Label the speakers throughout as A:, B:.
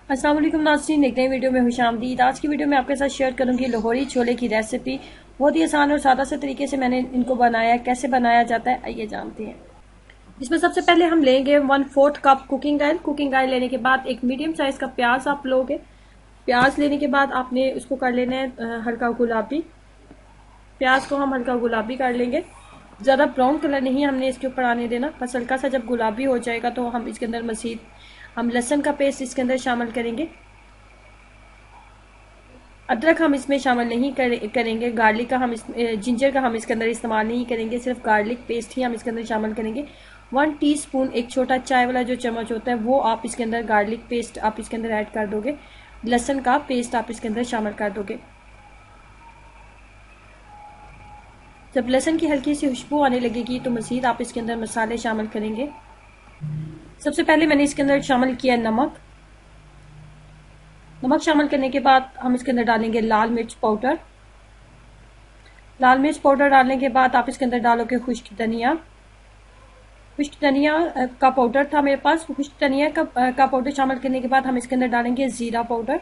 A: अस्सलाम वालेकुम नाज़रीन, एक नई वीडियो में खुशामदीद। आज की वीडियो में आपके साथ शेयर करूंगी लाहौरी छोले की रेसिपी। बहुत ही आसान और सादा से तरीके से मैंने इनको बनाया। कैसे बनाया जाता है आइए जानते हैं। इसमें सबसे पहले हम लेंगे 1/4 cup cooking oil. Cooking oil लेने के बाद एक मीडियम साइज का प्याज आप लोगे। प्याज लेने के बाद आपने उसको कर लेना है हल्का गुलाबी। प्याज को हम हल्का गुलाबी कर लेंगे, ज़्यादा ब्राउन कलर नहीं हमने इसके ऊपर आने देना। बस हल्का सा जब गुलाबी हो जाएगा तो हम इसके अंदर मज़ीद हम लहसुन का पेस्ट इसके अंदर शामिल करेंगे। अदरक हम इसमें शामिल नहीं करेंगे। गार्लिक का हम जिंजर का हम इसके अंदर इस्तेमाल नहीं करेंगे, सिर्फ गार्लिक पेस्ट ही हम इसके अंदर शामिल करेंगे। 1 टीस्पून, एक छोटा चाय वाला जो चम्मच होता है वो आप इसके अंदर गार्लिक पेस्ट आप इसके अंदर ऐड कर दोगे। लहसुन का पेस्ट आप इसके अंदर शामिल कर दोगे। जब लहसुन की हल्की सी खुशबू आने लगेगी तो मज़ीद आप इसके अंदर मसाले शामिल करेंगे। सबसे पहले मैंने इसके अंदर शामिल किया नमक। नमक शामिल करने के बाद हम इसके अंदर डालेंगे लाल मिर्च पाउडर। लाल मिर्च पाउडर डालने के बाद आप इसके अंदर डालोगे खुश्क धनिया। खुश्क धनिया का पाउडर था मेरे पास। खुश्क धनिया का पाउडर शामिल करने के बाद हम इसके अंदर डालेंगे ज़ीरा पाउडर।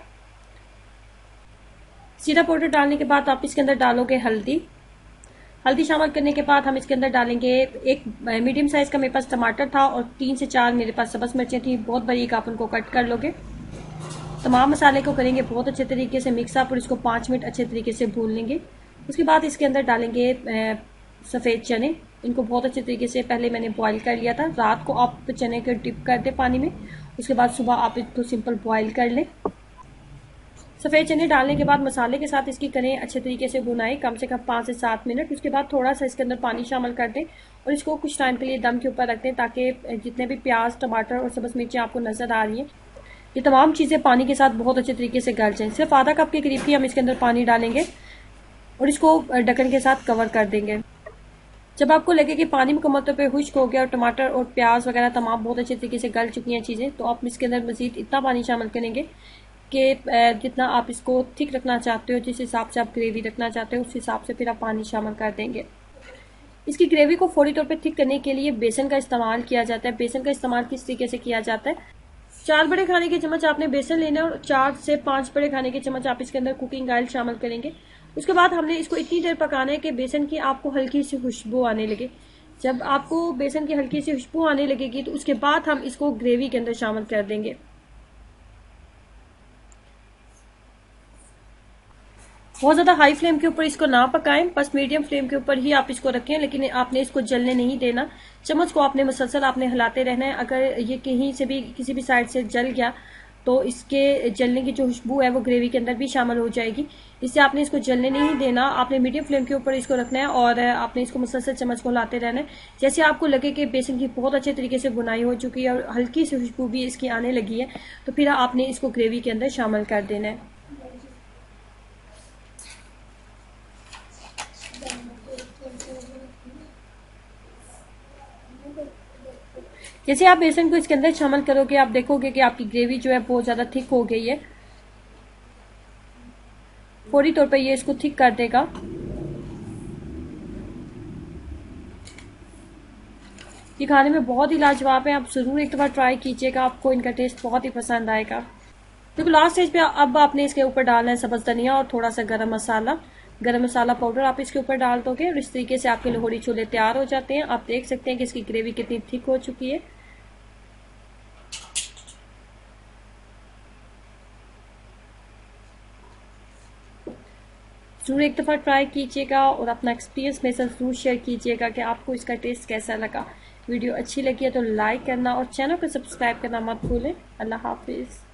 A: ज़ीरा पाउडर डालने के बाद आप इसके अंदर डालोगे हल्दी। हल्दी शामिल करने के बाद हम इसके अंदर डालेंगे एक मीडियम साइज का मेरे पास टमाटर था और 3 से 4 मेरे पास सब्ज़ मिर्चें थी, बहुत बारीक आप उनको कट कर लोगे। तमाम मसाले को करेंगे बहुत अच्छे तरीके से मिक्स अप और इसको 5 मिनट अच्छे तरीके से भून लेंगे। उसके बाद इसके अंदर डालेंगे सफ़ेद चने। इनको बहुत अच्छे तरीके से पहले मैंने बॉईल कर लिया था। रात को आप चने को डिप कर दे पानी में, उसके बाद सुबह आप इसको सिंपल बॉईल कर लें। सफ़ेद चने डालने के बाद मसाले के साथ इसकी करें अच्छे तरीके से भुनाई, कम से कम 5 से 7 मिनट। उसके बाद थोड़ा सा इसके अंदर पानी शामिल कर दें और इसको कुछ टाइम के लिए दम के ऊपर रख दें ताकि जितने भी प्याज, टमाटर और सब्ज़ मिर्चें आपको नज़र आ रही हैं ये तमाम चीज़ें पानी के साथ बहुत अच्छे तरीके से गल जाएं। सिर्फ आधा कप के करीब ही हम इसके अंदर पानी डालेंगे और इसको ढक्कन के साथ कवर कर देंगे। जब आपको लगे कि पानी मुकम्मल तौर पर खुश्क हो गया और टमाटर और प्याज वगैरह तमाम बहुत अच्छे तरीके से गल चुकी हैं चीज़ें, तो आप इसके अंदर मज़ीद इतना पानी शामिल करेंगे कि जितना आप इसको थिक रखना चाहते हो, जिस हिसाब से आप ग्रेवी रखना चाहते हो उस हिसाब से फिर आप पानी शामिल कर देंगे। इसकी ग्रेवी को फौरी तौर पे थिक करने के लिए बेसन का इस्तेमाल किया जाता है। बेसन का इस्तेमाल किस तरीके से किया जाता है, 4 बड़े खाने के चम्मच आपने बेसन लेना है और 4 से 5 बड़े खाने के चम्मच आप इसके अंदर कुकिंग ऑयल शामिल करेंगे। उसके बाद हमने इसको इतनी देर पकाना है कि बेसन की आपको हल्की सी खुशबू आने लगे। जब आपको बेसन की हल्की सी खुशबू आने लगेगी तो उसके बाद हम इसको ग्रेवी के अंदर शामिल कर देंगे। बहुत ज़्यादा हाई फ्लेम के ऊपर इसको ना पकाएं, बस मीडियम फ्लेम के ऊपर ही आप इसको रखें, लेकिन आपने इसको जलने नहीं देना। चम्मच को आपने मुसलसल आपने हिलाते रहना है। अगर ये कहीं से भी किसी भी साइड से जल गया तो इसके जलने की जो खुशबू है वो ग्रेवी के अंदर भी शामिल हो जाएगी। इससे आपने इसको जलने नहीं देना, आपने मीडियम फ्लेम के ऊपर इसको रखना है और आपने इसको मुसलसल चम्मच को हिलाते रहना है। जैसे आपको लगे कि बेसन की बहुत अच्छे तरीके से बुनाई हो चुकी है और हल्की सी खुशबू भी इसकी आने लगी है तो फिर आपने इसको ग्रेवी के अंदर शामिल कर देना है। जैसे आप बेसन को इसके अंदर शामिल करोगे आप देखोगे कि आपकी ग्रेवी जो है बहुत ज़्यादा थिक हो गई है। फौरी तौर पर ये इसको थिक कर देगा। ये खाने में बहुत ही लाजवाब है, आप ज़रूर एक दफ़ा ट्राई कीजिएगा, आपको इनका टेस्ट बहुत ही पसंद आएगा। देखो लास्ट स्टेज पे अब आपने इसके ऊपर डालना है सब्ज़ धनिया और थोड़ा सा गरम मसाला पाउडर आप इसके ऊपर डाल दोगे और इस तरीके से आपके लाहौरी छोले तैयार हो जाते हैं। आप देख सकते हैं कि इसकी ग्रेवी कितनी थिक हो चुकी है। ज़रूर एक दफ़ा ट्राई कीजिएगा और अपना एक्सपीरियंस मेरे साथ ज़रूर शेयर कीजिएगा कि आपको इसका टेस्ट कैसा लगा। वीडियो अच्छी लगी है तो लाइक करना और चैनल को सब्सक्राइब करना मत भूलें। अल्लाह हाफिज़।